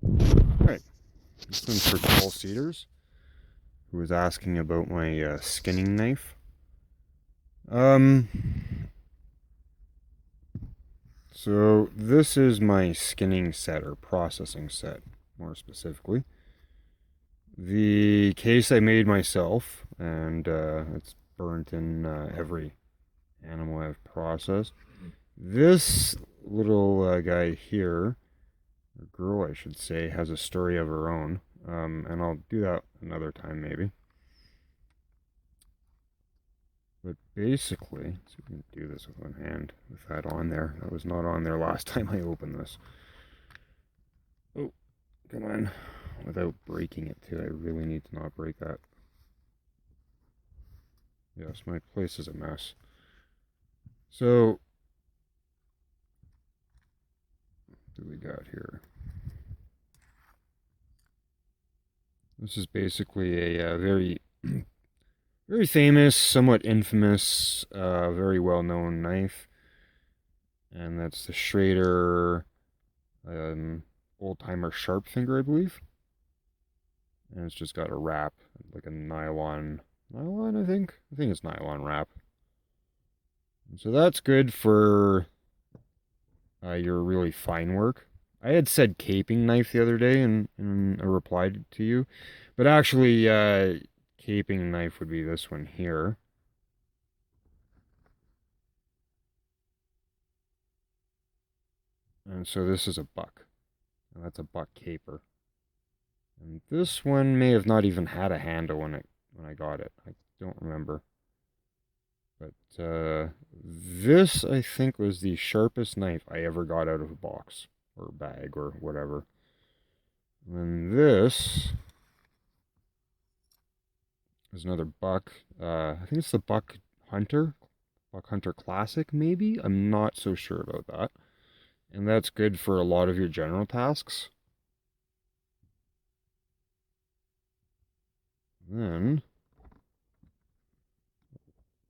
Alright, this one's for Tall Cedars, who was asking about my skinning knife. Um, so this is my skinning set, or processing set, more specifically. The case I made myself, and it's burnt in every animal I've processed. This little guy here, or girl I should say, has a story of her own. And I'll do that another time maybe. But basically, let's see if we can do this with one hand with that on there. That was not on there last time I opened this. Oh, come on. Without breaking it too. I really need to not break that. Yes, my place is a mess. So, what do we got here? This is basically a very, very famous, somewhat infamous, very well-known knife. And that's the Schrader old-timer sharp finger, I believe. And it's just got a wrap, like a nylon, I think. I think it's nylon wrap. And so that's good for your really fine work. I had said caping knife the other day in a reply to you, but actually, caping knife would be this one here. And so this is a buck. And that's a buck caper. And this one may have not even had a handle when I got it. I don't remember. But this, I think, was the sharpest knife I ever got out of a box or bag or whatever. And then this is another buck. I think it's the Buck Hunter Classic, maybe? I'm not so sure about that. And that's good for a lot of your general tasks. Then,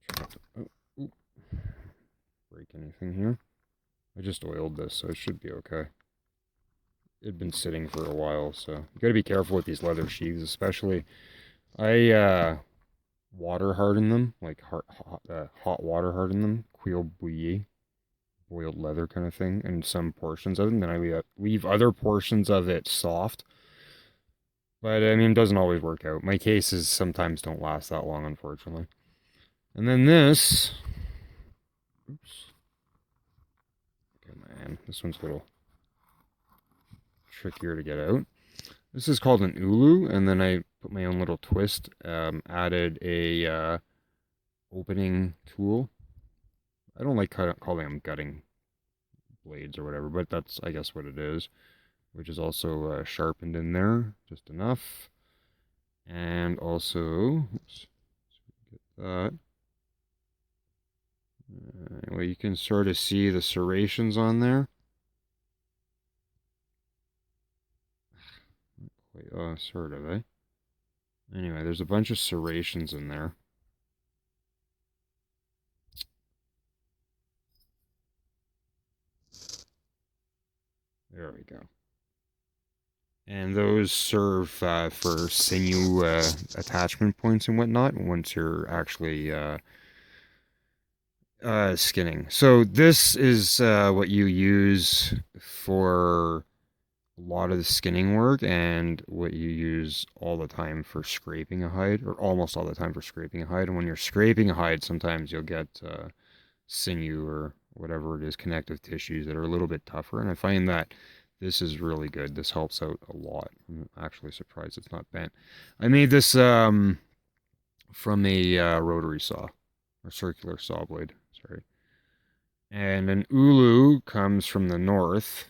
try not to, oh, break anything here. I just oiled this, so it should be okay. It had been sitting for a while, so you gotta be careful with these leather sheaths, especially. I water harden them, like hot water harden them, cuir bouillie, boiled leather kind of thing, and some portions of them. Then I leave other portions of it soft. But I mean, it doesn't always work out. My cases sometimes don't last that long, unfortunately. And then this, oops, okay, man, this one's a little trickier to get out. This is called an ulu, and then I put my own little twist. Added a opening tool. I don't like calling them gutting blades or whatever, but that's, I guess, what it is. Which is also sharpened in there, just enough. And also, oops, get that. Well, you can sort of see the serrations on there. Wait, sort of, eh? Anyway, there's a bunch of serrations in there. There we go. And those serve for sinew attachment points and whatnot once you're actually skinning. So this is what you use for a lot of the skinning work and what you use all the time for scraping a hide, or almost all the time for scraping a hide. And when you're scraping a hide, sometimes you'll get sinew or whatever it is, connective tissues that are a little bit tougher. And I find that this is really good. This helps out a lot. I'm actually surprised it's not bent. I made this from a rotary saw, or circular saw blade, sorry. And an ulu comes from the north.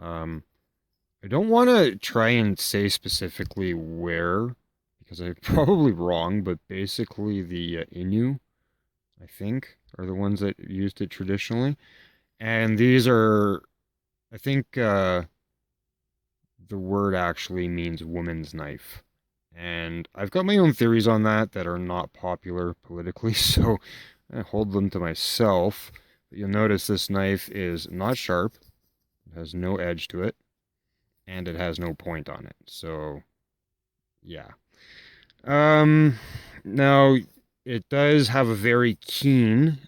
I don't want to try and say specifically where, because I'm probably wrong, but basically the Innu, I think, are the ones that used it traditionally. And these are, I think the word actually means woman's knife. And I've got my own theories on that that are not popular politically, so I hold them to myself. But you'll notice this knife is not sharp, it has no edge to it. and it has no point on it. So yeah. Um, Now it does have a very keen.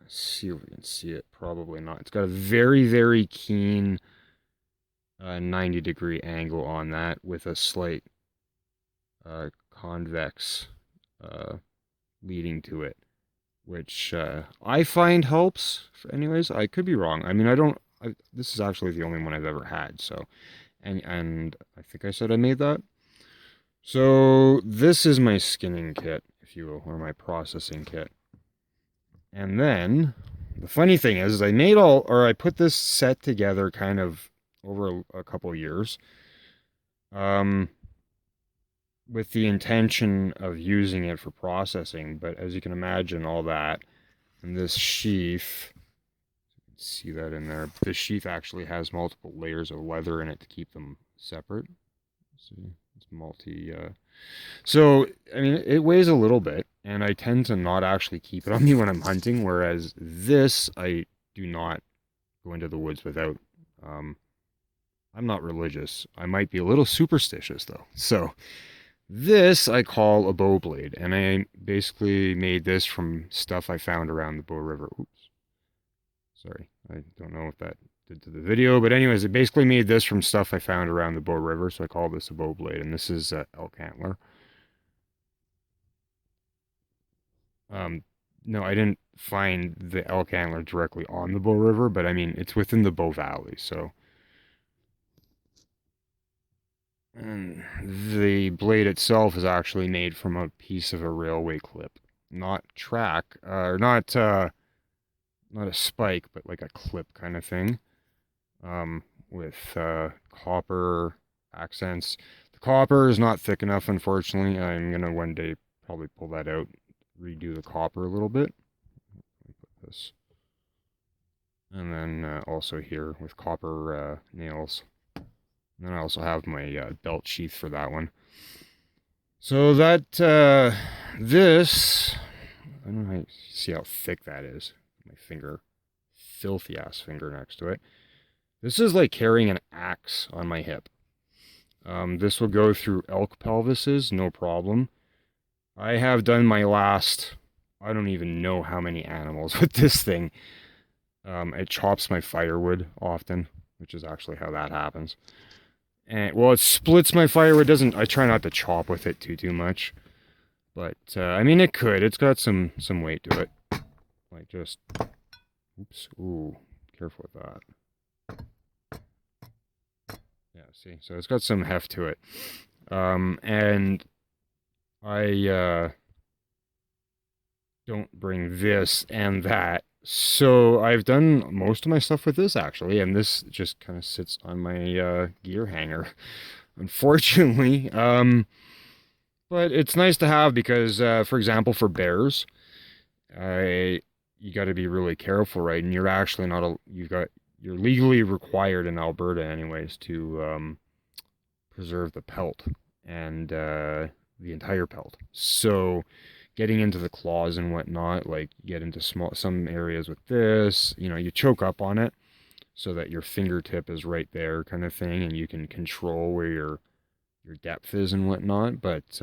Let's see if we can see it. Probably not. It's got a very, very keen 90-degree angle on that with a slight convex uh, leading to it, which I find helps. Anyways, I could be wrong. I mean, I don't. This is actually the only one I've ever had. So, and I think I said I made that. So this is my skinning kit, if you will, or my processing kit. And then the funny thing is I put this set together kind of over a couple years, um, with the intention of using it for processing. But as you can imagine, all that and this sheath, see that in there. This sheath actually has multiple layers of leather in it to keep them separate. See, it's multi. So, I mean, it weighs a little bit, and I tend to not actually keep it on me when I'm hunting, whereas this, I do not go into the woods without. Um, I'm not religious. I might be a little superstitious, though. So, this I call a bow blade, and I basically made this from stuff I found around the Bow River. Oops. Sorry, I don't know what that did to the video, but anyways, I basically made this from stuff I found around the Bow River, so I call this a bow blade, and this is elk antler. No, I didn't find the elk antler directly on the Bow River, but I mean, it's within the Bow Valley, so. And the blade itself is actually made from a piece of a railway clip, not track, or not a spike, but like a clip kind of thing, with copper accents. The copper is not thick enough, unfortunately. I'm gonna one day probably pull that out, redo the copper a little bit. Put this, and then also here with copper nails. And then I also have my belt sheath for that one. So that this, I don't know how you see how thick that is. My finger, filthy ass finger next to it. This is like carrying an axe on my hip. This will go through elk pelvises, no problem. I have done my last, I don't even know how many animals with this thing. It chops my firewood often, which is actually how that happens. And well, it splits my firewood. Doesn't I try not to chop with it too much, but I mean it could. It's got some weight to it. Like just, oops, ooh, careful with that. Yeah, see, so it's got some heft to it. And I don't bring this and that. So I've done most of my stuff with this actually, and this just kind of sits on my gear hanger, unfortunately. But it's nice to have because, for example, for bears, you got to be really careful, right? And you're actually not you're legally required in Alberta, anyways, to preserve the pelt and the entire pelt. So getting into the claws and whatnot, like you get into some areas with this, you choke up on it so that your fingertip is right there kind of thing, and you can control where your depth is and whatnot. But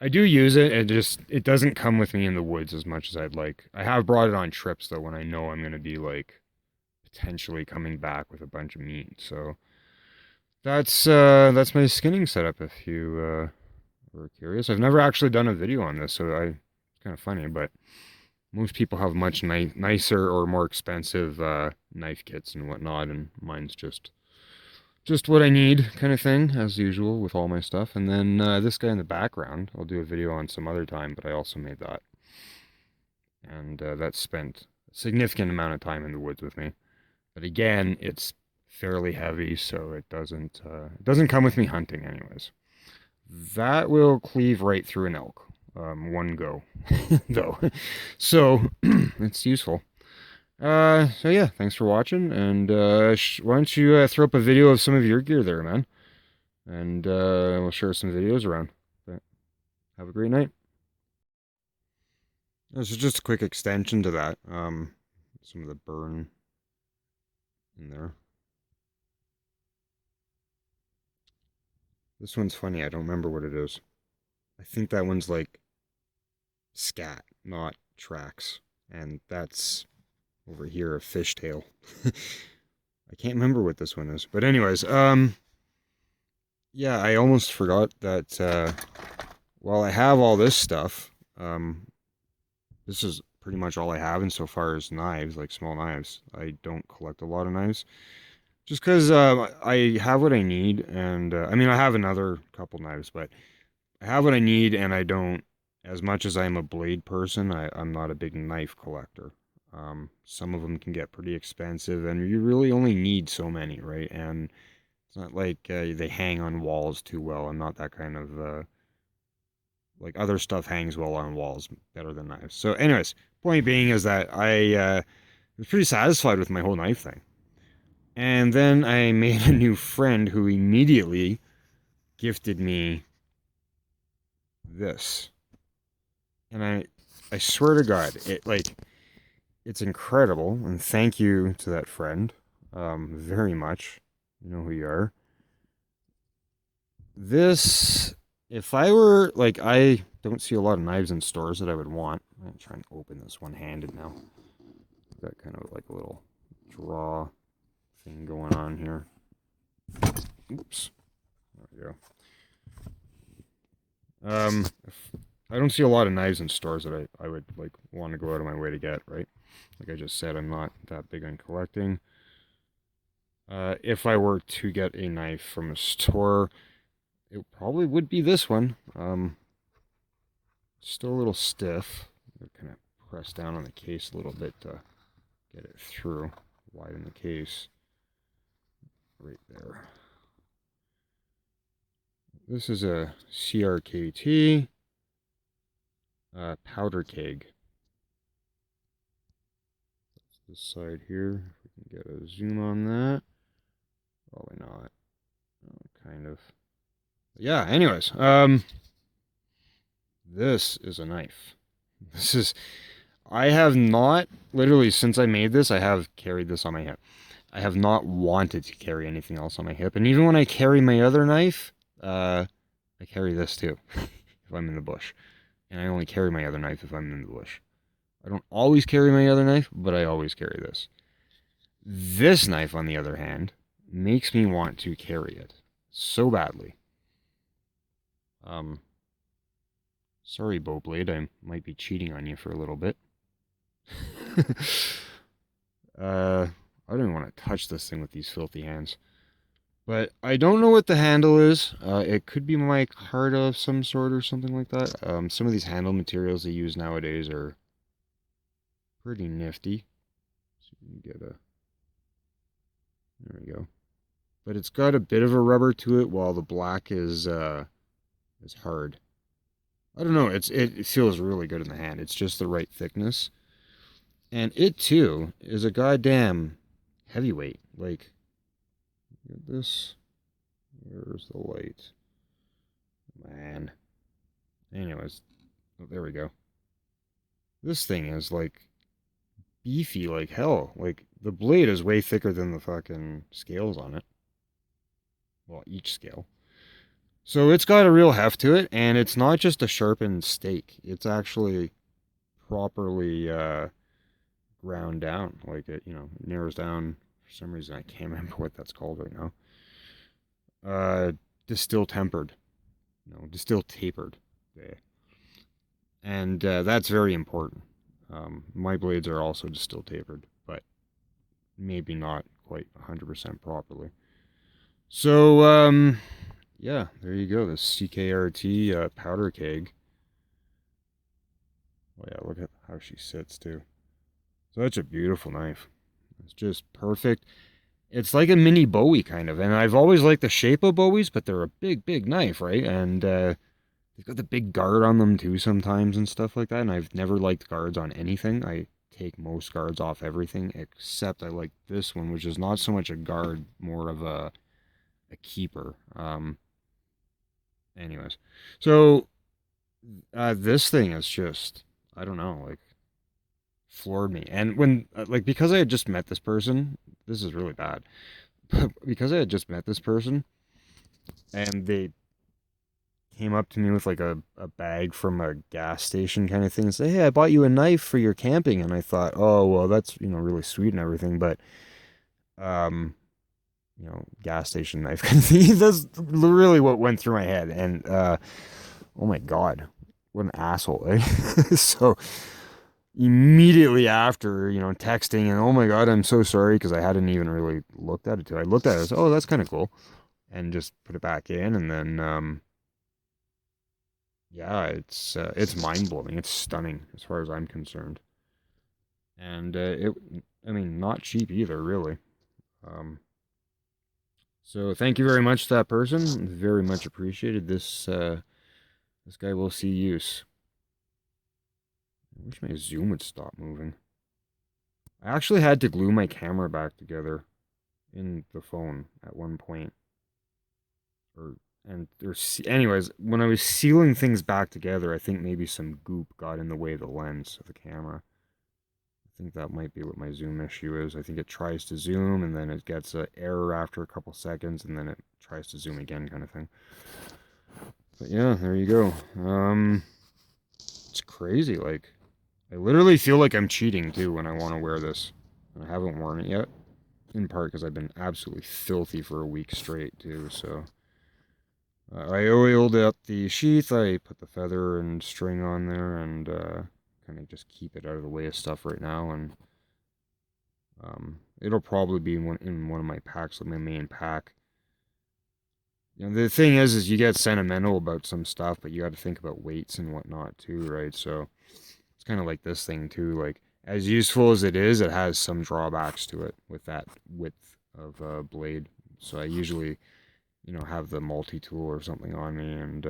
I do use it. It doesn't come with me in the woods as much as I'd like. I have brought it on trips though when I know I'm gonna be like potentially coming back with a bunch of meat. So that's my skinning setup if you were curious. I've never actually done a video on this, so it's kind of funny, but most people have much nicer or more expensive knife kits and whatnot, and mine's just what I need kind of thing, as usual with all my stuff. And then this guy in the background, I'll do a video on some other time, but I also made that. And that spent a significant amount of time in the woods with me. But again, it's fairly heavy, so it doesn't come with me hunting anyways. That will cleave right through an elk. One go, though. So, it's useful. So yeah, thanks for watching, and why don't you throw up a video of some of your gear there, man? And we'll share some videos around. But have a great night. This is just a quick extension to that. Some of the burn in there. This one's funny. I don't remember what it is. I think that one's like scat, not tracks. And that's over here a fishtail. I can't remember what this one is. But anyways, yeah, I almost forgot that while I have all this stuff, this is pretty much all I have insofar as knives, like small knives. I don't collect a lot of knives. Just because I have what I need, and I mean, I have another couple knives, but I have what I need, and I don't, as much as I'm a blade person, I'm not a big knife collector. Some of them can get pretty expensive, and you really only need so many, right? And it's not like they hang on walls too well. I'm not that kind of, like other stuff hangs well on walls better than knives. So anyways, point being is that I was pretty satisfied with my whole knife thing. And then I made a new friend who immediately gifted me this. And I swear to God, it's incredible. And thank you to that friend, very much. You know who you are. This, if I were like, I don't see a lot of knives in stores that I would want. I'm trying to open this one-handed now. Got kind of like a little draw thing going on here. Oops. There we go. I don't see a lot of knives in stores that I would like want to go out of my way to get, right? Like I just said, I'm not that big on collecting. If I were to get a knife from a store, it probably would be this one. Still a little stiff. Kind of press down on the case a little bit to get it through. Widen the case. Right there. This is a CRKT powder keg. That's this side here. If we can get a zoom on that. Probably not. Oh, kind of. Yeah, anyways. This is a knife. This is... I have not, literally since I made this, I have carried this on my hip. I have not wanted to carry anything else on my hip. And even when I carry my other knife, I carry this too, if I'm in the bush. And I only carry my other knife if I'm in the bush. I don't always carry my other knife, but I always carry this. This knife, on the other hand, makes me want to carry it so badly. Sorry, Bowblade, I might be cheating on you for a little bit. I don't even want to touch this thing with these filthy hands. But I don't know what the handle is. It could be micarta of some sort or something like that. Some of these handle materials they use nowadays are pretty nifty. So you can get a... There we go. But it's got a bit of a rubber to it while the black is hard. I don't know. It feels really good in the hand. It's just the right thickness. And it, too, is a goddamn heavyweight. Like, look at this. Where's the light? Man. Anyways, oh, there we go. This thing is, like, beefy like hell. Like, the blade is way thicker than the fucking scales on it. Well, each scale. So it's got a real heft to it, and it's not just a sharpened steak. It's actually properly, ground down. Like it, narrows down. For some reason, I can't remember what that's called right now. Distill tempered. No, distill tapered. Yeah. And that's very important. My blades are also distill tapered, but maybe not quite 100% properly. So, yeah, there you go. The CKRT powder keg. Oh yeah, look at how she sits too. Such a beautiful knife. It's just perfect. It's like a mini Bowie kind of, and I've always liked the shape of Bowies, but they're a big, big knife, right? And they've got the big guard on them too sometimes and stuff like that, and I've never liked guards on anything. I take most guards off everything, except I like this one, which is not so much a guard, more of a keeper. Anyways, so this thing is just, I don't know, like, floored me. And when, like, because I had just met this person, this is really bad, but because I had just met this person, and came up to me with like a bag from a gas station kind of thing and say, "Hey, I bought you a knife for your camping." And I thought, "Oh, well, that's, really sweet and everything, but um, gas station knife kind of thing." That's really what went through my head. And oh my God, what an asshole, eh? So immediately after, texting and, "Oh my God, I'm so sorry," because I hadn't even really looked at it too. I looked at it, I was, "Oh, that's kind of cool," and just put it back in, and then yeah, it's mind-blowing. It's stunning as far as I'm concerned. And I mean, not cheap either, really. Um, so thank you very much to that person. Very much appreciated. This guy will see use. I wish my zoom would stop moving. I actually had to glue my camera back together in the phone at one point. Or anyways, when I was sealing things back together, I think maybe some goop got in the way of the lens of the camera. I think that might be what my zoom issue is. I think it tries to zoom and then it gets an error after a couple seconds and then it tries to zoom again, kind of thing. But yeah, there you go. It's crazy. Like, I literally feel like I'm cheating too when I want to wear this. And I haven't worn it yet. In part because I've been absolutely filthy for a week straight too, so. I oiled up the sheath, I put the feather and string on there, and kind of just keep it out of the way of stuff right now, and it'll probably be in one of my packs, like my main pack. The thing is you get sentimental about some stuff, but you got to think about weights and whatnot too, right? So it's kind of like this thing too. Like, as useful as it is, it has some drawbacks to it with that width of blade. So I usually, have the multi-tool or something on me, and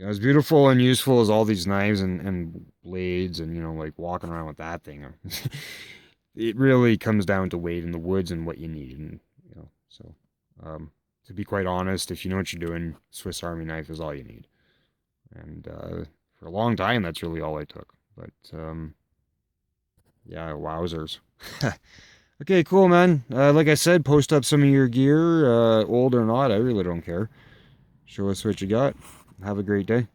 as beautiful and useful as all these knives and blades and, like walking around with that thing, it really comes down to weight in the woods and what you need. And, so, to be quite honest, if you know what you're doing, Swiss Army knife is all you need. And for a long time, that's really all I took. But yeah, wowzers. Okay, cool, man. Like I said, post up some of your gear, old or not. I really don't care. Show us what you got. Have a great day.